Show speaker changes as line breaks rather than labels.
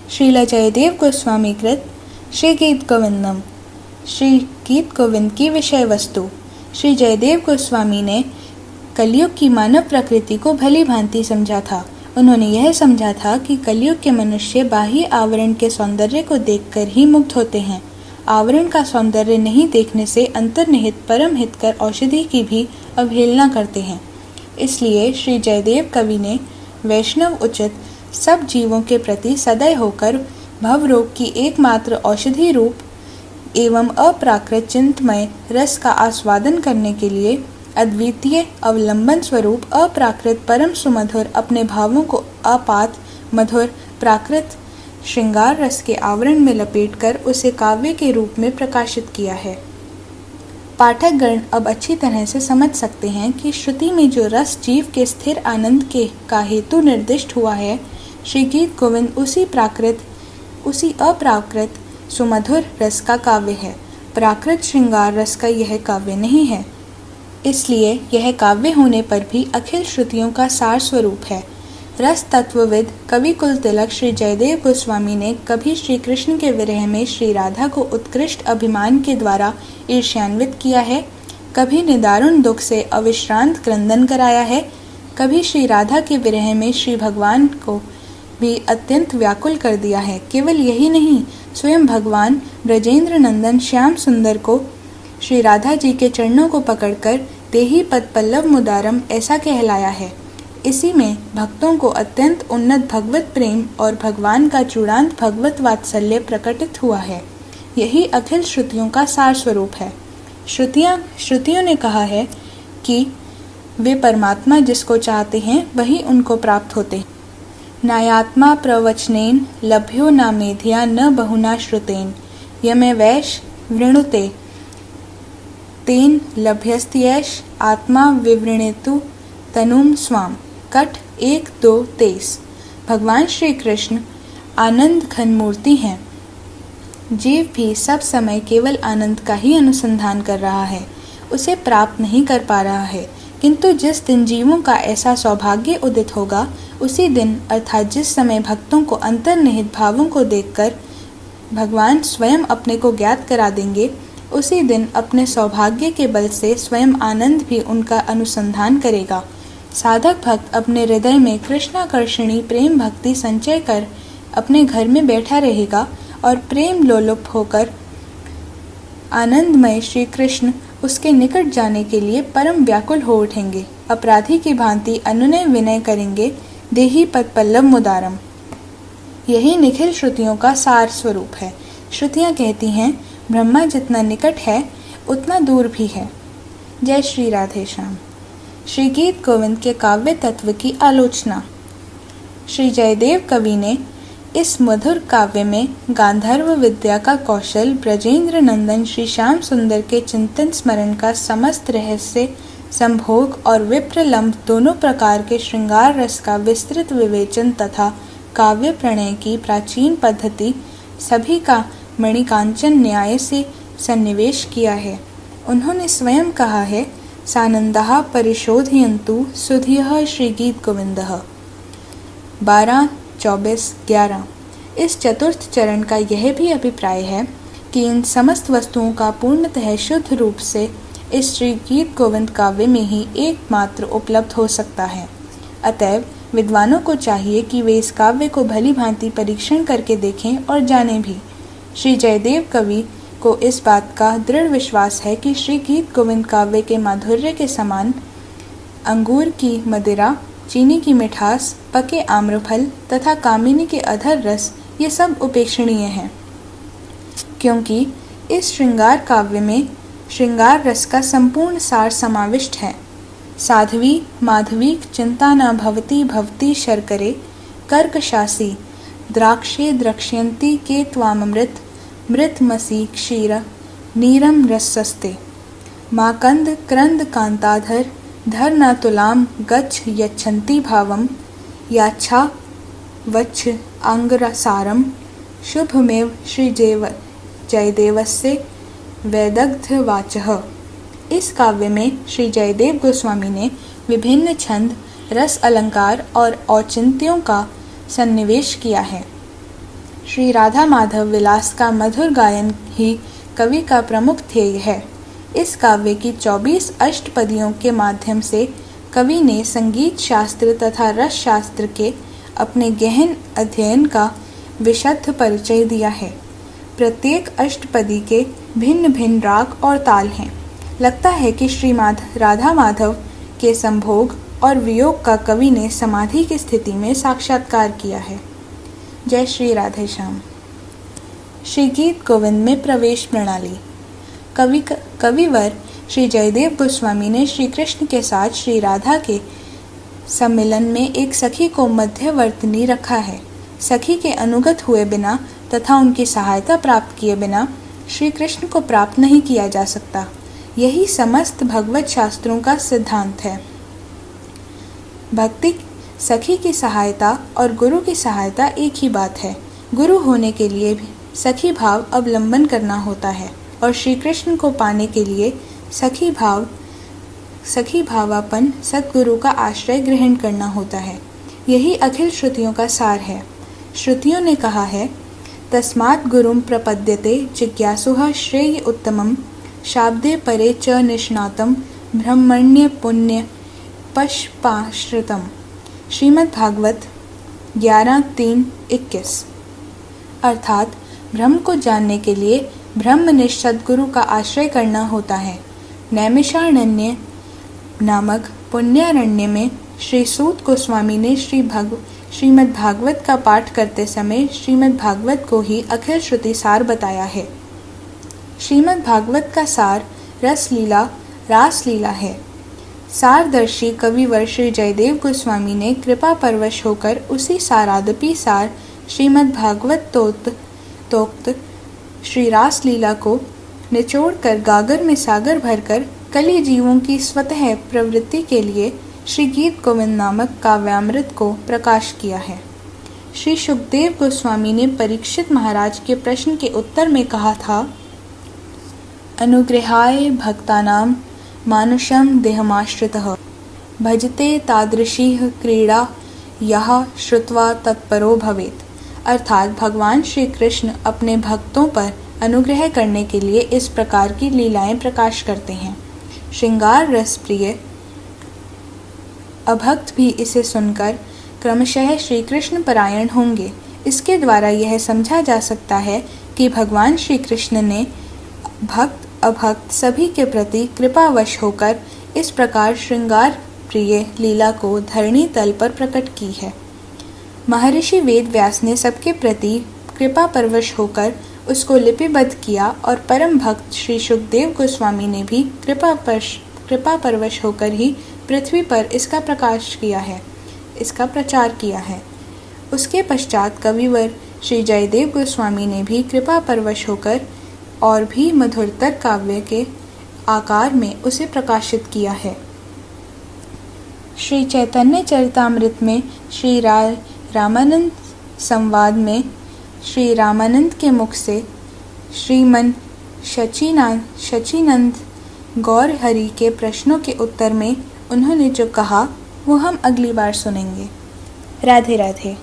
श्रीला जयदेव गोस्वामी कृत श्री गीत गोविंदम। श्री गीत गोविंद की विषय वस्तु। श्री जयदेव गोस्वामी ने कलयुग की मानव प्रकृति को भली भांति समझा था। उन्होंने यह समझा था कि कलयुग के मनुष्य बाह्य आवरण के सौंदर्य को देखकर ही मुग्ध होते हैं। आवरण का सौंदर्य नहीं देखने से अंतर्निहित परम हितकर औषधि की भी अवहेलना करते हैं। इसलिए श्री जयदेव कवि ने वैष्णव उचित सब जीवों के प्रति सदय होकर भवरोग की एकमात्र औषधि रूप एवं अप्राकृत चिंतमय रस का आस्वादन करने के लिए अद्वितीय अवलंबन स्वरूप अप्राकृत परम सुमधुर अपने भावों को आपात मधुर प्राकृत श्रृंगार रस के आवरण में लपेटकर उसे काव्य के रूप में प्रकाशित किया है। पाठकगण अब अच्छी तरह से समझ सकते हैं कि श्रुति में जो रस जीव के स्थिर आनंद के का हेतु निर्दिष्ट हुआ है, श्री गीत गोविंद उसी अप्राकृत सुमधुर रस का काव्य है। प्राकृत श्रृंगार रस का यह काव्य नहीं है, इसलिए यह काव्य होने पर भी अखिल श्रुतियों का सार स्वरूप है। रस तत्वविद कवि कुल तिलक श्री जयदेव गोस्वामी ने कभी श्री कृष्ण के विरह में श्री राधा को उत्कृष्ट अभिमान के द्वारा ईर्ष्यान्वित किया है, कभी निदारुण दुख से अविश्रांत क्रंदन कराया है, कभी श्री राधा के विरह में श्री भगवान को भी अत्यंत व्याकुल कर दिया है। केवल यही नहीं, स्वयं भगवान ब्रजेंद्र नंदन श्याम सुंदर को श्री राधा जी के चरणों को पकड़कर देही पद पल्लव मुदारम ऐसा कहलाया है। इसी में भक्तों को अत्यंत उन्नत भगवत प्रेम और भगवान का चूड़ांत भगवत वात्सल्य प्रकटित हुआ है। यही अखिल श्रुतियों का सार स्वरूप है। श्रुतियों ने कहा है कि वे परमात्मा जिसको चाहते हैं वही उनको प्राप्त होते हैं। नायात्मा प्रवचनेन लभ्यो न मेधिया न बहुना श्रुतेन यमे वैश वृणुते तेन लभ्यस्त्यैष आत्मा विवृणेतु तनुम स्वाम। कट 1-2-23। भगवान श्री कृष्ण आनंद घन मूर्ति हैं। जीव भी सब समय केवल आनंद का ही अनुसंधान कर रहा है, उसे प्राप्त नहीं कर पा रहा है। किंतु जिस दिन जीवों का ऐसा सौभाग्य उदित होगा, उसी दिन अर्थात जिस समय भक्तों को अंतर्निहित भावों को देखकर भगवान स्वयं अपने को ज्ञात करा देंगे, उसी दिन अपने सौभाग्य के बल से स्वयं आनंद भी उनका अनुसंधान करेगा। साधक भक्त अपने हृदय में कृष्णाकर्षणी प्रेम भक्ति संचय कर अपने घर में बैठा रहेगा और प्रेम लोलुप होकर आनंदमय श्री कृष्ण उसके निकट जाने के लिए परम व्याकुल हो उठेंगे। अपराधी की भांति अनुनय विनय करेंगे, देही पद पल्लव मुदारम। यही निखिल श्रुतियों का सार स्वरूप है। श्रुतियाँ कहती हैं ब्रह्मा जितना निकट है उतना दूर भी है। जय श्री राधे श्याम। श्री गीत गोविंद के काव्य तत्व की आलोचना। श्री जयदेव कवि ने इस मधुर काव्य में गांधर्व विद्या का कौशल, ब्रजेंद्र नंदन श्री श्याम सुंदर के चिंतन स्मरण का समस्त रहस्य, संभोग और विप्रलंब दोनों प्रकार के श्रृंगार रस का विस्तृत विवेचन तथा काव्य प्रणय की प्राचीन पद्धति सभी का मणिकांचन न्याय से सन्निवेश किया है। उन्होंने स्वयं कहा है, सानंदः परिशोधयन्तु सुधियः श्री गीत गोविंदः। 12-24-11। इस चतुर्थ चरण का यह भी अभिप्राय है कि इन समस्त वस्तुओं का पूर्णतः शुद्ध रूप से इस श्री गीत गोविंद काव्य में ही एकमात्र उपलब्ध हो सकता है। अतएव विद्वानों को चाहिए कि वे इस काव्य को भली भांति परीक्षण करके देखें और जानें भी। श्री जयदेव कवि को इस बात का दृढ़ विश्वास है कि श्री गीत गोविंद काव्य के माधुर्य के समान अंगूर की मदिरा, चीनी की मिठास, पके आम्रफल तथा कामिनी के अधर रस ये सब उपेक्षणीय हैं, क्योंकि इस श्रृंगार काव्य में श्रृंगार रस का संपूर्ण सार समाविष्ट है। साध्वी माधवी चिंता न भवती भवती शर्करे कर्कशासी द्राक्षे द्रक्ष्यन्ति के त्वामृत मृतमसी क्षीर नीरम रसस्ते माकंद क्रंद कांताधर धर न तुलाम गच्छ यच्छन्ति भावम याच्छा वच्छ अंगरसारम शुभमेव श्री जयदेवस्य वैदग्ध्यवाचः। इस काव्य में श्री जयदेव गोस्वामी ने विभिन्न छंद, रस, अलंकार और औचित्यों का सन्निवेश किया है। श्री राधा माधव विलास का मधुर गायन ही कवि का प्रमुख ध्येय है। इस काव्य की 24 अष्टपदियों के माध्यम से कवि ने संगीत शास्त्र तथा रस शास्त्र के अपने गहन अध्ययन का विशुद्ध परिचय दिया है। प्रत्येक अष्टपदी के भिन्न भिन्न राग और ताल हैं। लगता है कि श्री राधा माधव के संभोग और वियोग का कवि ने समाधि की स्थिति में साक्षात्कार किया है। जय श्री राधे श्याम। श्री गीत गोविंद में प्रवेश प्रणाली। कविवर श्री जयदेव गोस्वामी ने श्री कृष्ण के साथ श्री राधा के सम्मिलन में एक सखी को मध्यवर्तनी रखा है। सखी के अनुगत हुए बिना तथा उनकी सहायता प्राप्त किए बिना श्री कृष्ण को प्राप्त नहीं किया जा सकता। यही समस्त भगवत शास्त्रों का सिद्धांत है। भक्ति, सखी की सहायता और गुरु की सहायता एक ही बात है। गुरु होने के लिए भी सखी भाव अवलंबन करना होता है और श्री कृष्ण को पाने के लिए सखी भावापन सद्गुरु का आश्रय ग्रहण करना होता है। यही अखिल श्रुतियों का सार है। श्रुतियों ने कहा है, तस्मात् गुरुं प्रपद्यते जिज्ञासुः श्रेय उत्तमं शाब्दे परे च निष्णातं ब्रह्मण्य पुण्य पशपाश्रितम। श्रीमद् भागवत 11:3-21। अर्थात ब्रह्म को जानने के लिए ब्रह्मनिष्ठ सद्गुरु का आश्रय करना होता है। नैमिषारण्य नामक पुण्यारण्य में श्री सूत गोस्वामी ने श्रीमद् भागवत का पाठ करते समय श्रीमद् भागवत को ही अखिल श्रुति सार बताया है। श्रीमद् भागवत का सार रासलीला है। सारदर्शी कविवर श्री जयदेव गोस्वामी ने कृपा परवश होकर उसी सारादपि सार श्रीमद् भागवत तोक्त श्री रासलीला को निचोड़कर गागर में सागर भरकर कली जीवों की स्वतः प्रवृत्ति के लिए श्री गीत गोविंद नामक काव्यामृत को प्रकाश किया है। श्री सुखदेव गोस्वामी ने परीक्षित महाराज के प्रश्न के उत्तर में कहा था, अनुग्रहाय भक्तानां मानुषं देहमाश्रितः भजते तादृशी क्रीड़ा यह श्रुत्वा तत्परो भवेत्। अर्थात भगवान श्री कृष्ण अपने भक्तों पर अनुग्रह करने के लिए इस प्रकार की लीलाएं प्रकाश करते हैं। श्रृंगार रस प्रिय अभक्त भी इसे सुनकर क्रमशः श्री कृष्ण परायण होंगे। इसके द्वारा यह समझा जा सकता है कि भगवान श्री कृष्ण ने भक्त अभक्त सभी के प्रति कृपावश होकर इस प्रकार श्रृंगार प्रिय लीला को धरणी तल पर प्रकट की है। महर्षि वेद व्यास ने सबके प्रति कृपा परवश होकर उसको लिपिबद्ध किया और परम भक्त श्री सुखदेव गोस्वामी ने भी कृपा परवश होकर ही पृथ्वी पर इसका प्रचार किया है। उसके पश्चात कविवर श्री जयदेव गोस्वामी ने भी कृपा परवश होकर और भी मधुरतर काव्य के आकार में उसे प्रकाशित किया है। श्री चैतन्य चरितामृत में श्री रामानंद संवाद में श्री रामानंद के मुख से श्रीमन शचीनंद गौर हरि के प्रश्नों के उत्तर में उन्होंने जो कहा वो हम अगली बार सुनेंगे। राधे राधे।